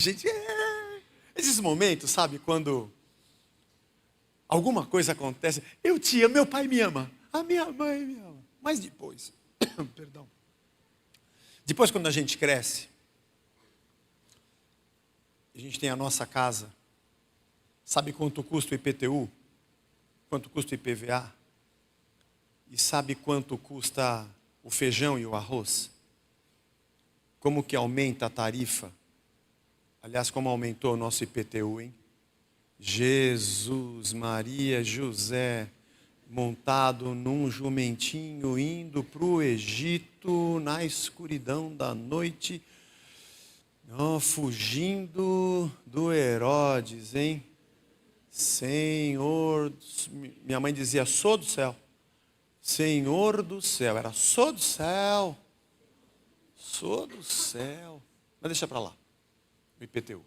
Gente, esses momentos, sabe, quando alguma coisa acontece, eu te amo, meu pai me ama, a minha mãe me ama. Mas depois, perdão, depois quando a gente cresce, a gente tem a nossa casa, sabe quanto custa o IPTU? Quanto custa o IPVA? E sabe quanto custa o feijão e o arroz? Como que aumenta a tarifa? Aliás, como aumentou o nosso IPTU, hein? Jesus, Maria, José, montado num jumentinho, indo para o Egito, na escuridão da noite, fugindo do Herodes, hein? Senhor, minha mãe dizia, sou do céu. Senhor do céu, era sou do céu. Sou do céu. Mas deixa para lá, o IPTU.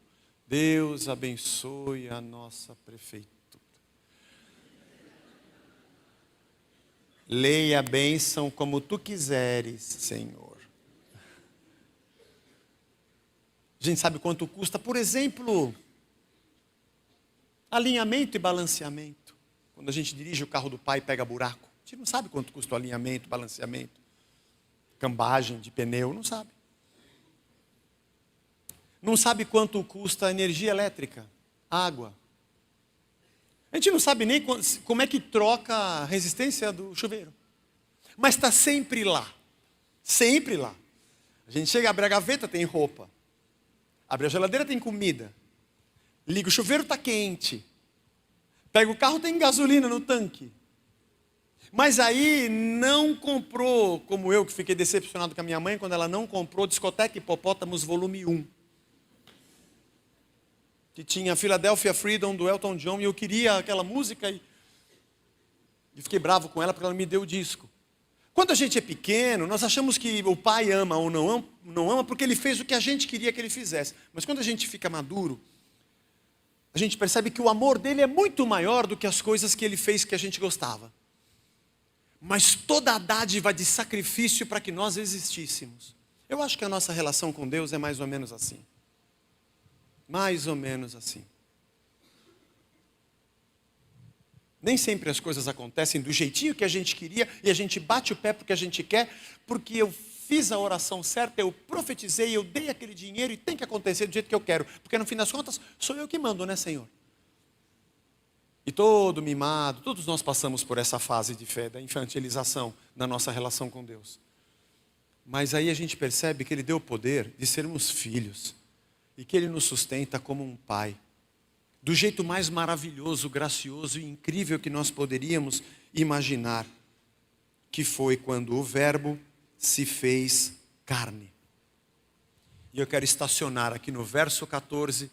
Deus abençoe a nossa prefeitura. Leia a bênção como tu quiseres, Senhor. A gente sabe quanto custa, por exemplo, alinhamento e balanceamento. Quando a gente dirige o carro do pai e pega buraco. A gente não sabe quanto custa o alinhamento, balanceamento. Cambagem de pneu, não sabe. Não sabe quanto custa a energia elétrica, água. A gente não sabe nem como é que troca a resistência do chuveiro. Mas está sempre lá. Sempre lá. A gente chega, abre a gaveta, tem roupa. Abre a geladeira, tem comida. Liga o chuveiro, está quente. Pega o carro, tem gasolina no tanque. Mas aí não comprou, como eu que fiquei decepcionado com a minha mãe, quando ela não comprou Discoteca Hipopótamos volume 1. Que tinha Philadelphia Freedom do Elton John, e eu queria aquela música e fiquei bravo com ela porque ela me deu o disco. Quando a gente é pequeno, nós achamos que o pai ama ou não ama porque ele fez o que a gente queria que ele fizesse. Mas quando a gente fica maduro, a gente percebe que o amor dele é muito maior do que as coisas que ele fez que a gente gostava. Mas toda a dádiva de sacrifício para que nós existíssemos. Eu acho que a nossa relação com Deus é mais ou menos assim. Mais ou menos assim. Nem sempre as coisas acontecem do jeitinho que a gente queria e a gente bate o pé porque a gente quer, porque eu fiz a oração certa, eu profetizei, eu dei aquele dinheiro e tem que acontecer do jeito que eu quero. Porque no fim das contas, sou eu que mando, né, Senhor? E todo mimado, todos nós passamos por essa fase de fé, da infantilização na nossa relação com Deus. Mas aí a gente percebe que Ele deu o poder de sermos filhos. E que Ele nos sustenta como um pai. Do jeito mais maravilhoso, gracioso e incrível que nós poderíamos imaginar. Que foi quando o Verbo se fez carne. E eu quero estacionar aqui no verso 14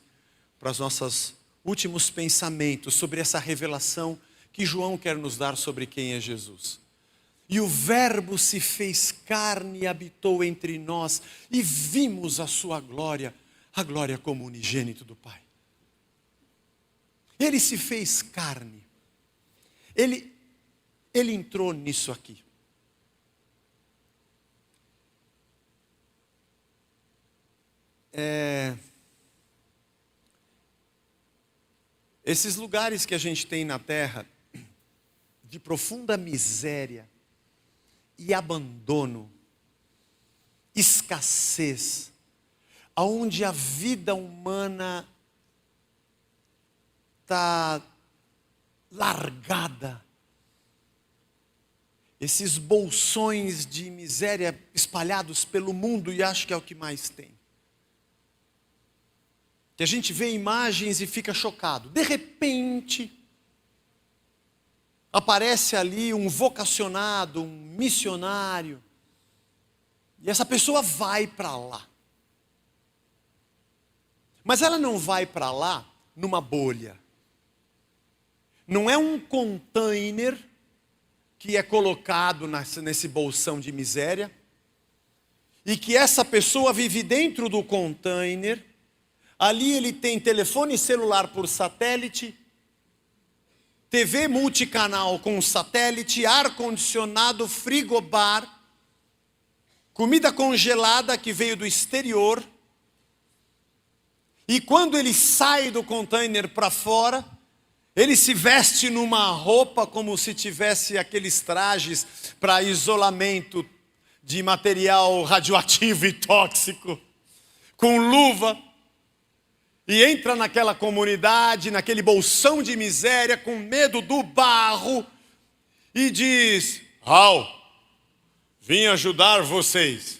para os nossos últimos pensamentos sobre essa revelação que João quer nos dar sobre quem é Jesus. E o Verbo se fez carne e habitou entre nós, e vimos a sua glória, a glória como unigênito do Pai. Ele se fez carne. Ele entrou nisso aqui. Esses lugares que a gente tem na terra, de profunda miséria e abandono, escassez, aonde a vida humana está largada, esses bolsões de miséria espalhados pelo mundo, e acho que é o que mais tem. Que a gente vê imagens e fica chocado. De repente, aparece ali um vocacionado, um missionário, e essa pessoa vai para lá. Mas ela não vai para lá numa bolha. Não é um container que é colocado nesse bolsão de miséria, e que essa pessoa vive dentro do container. Ali ele tem telefone celular por satélite, TV multicanal com satélite, ar-condicionado, frigobar, comida congelada que veio do exterior. E quando ele sai do container para fora, ele se veste numa roupa como se tivesse aqueles trajes para isolamento de material radioativo e tóxico, com luva, e entra naquela comunidade, naquele bolsão de miséria, com medo do barro, e diz: vim ajudar vocês.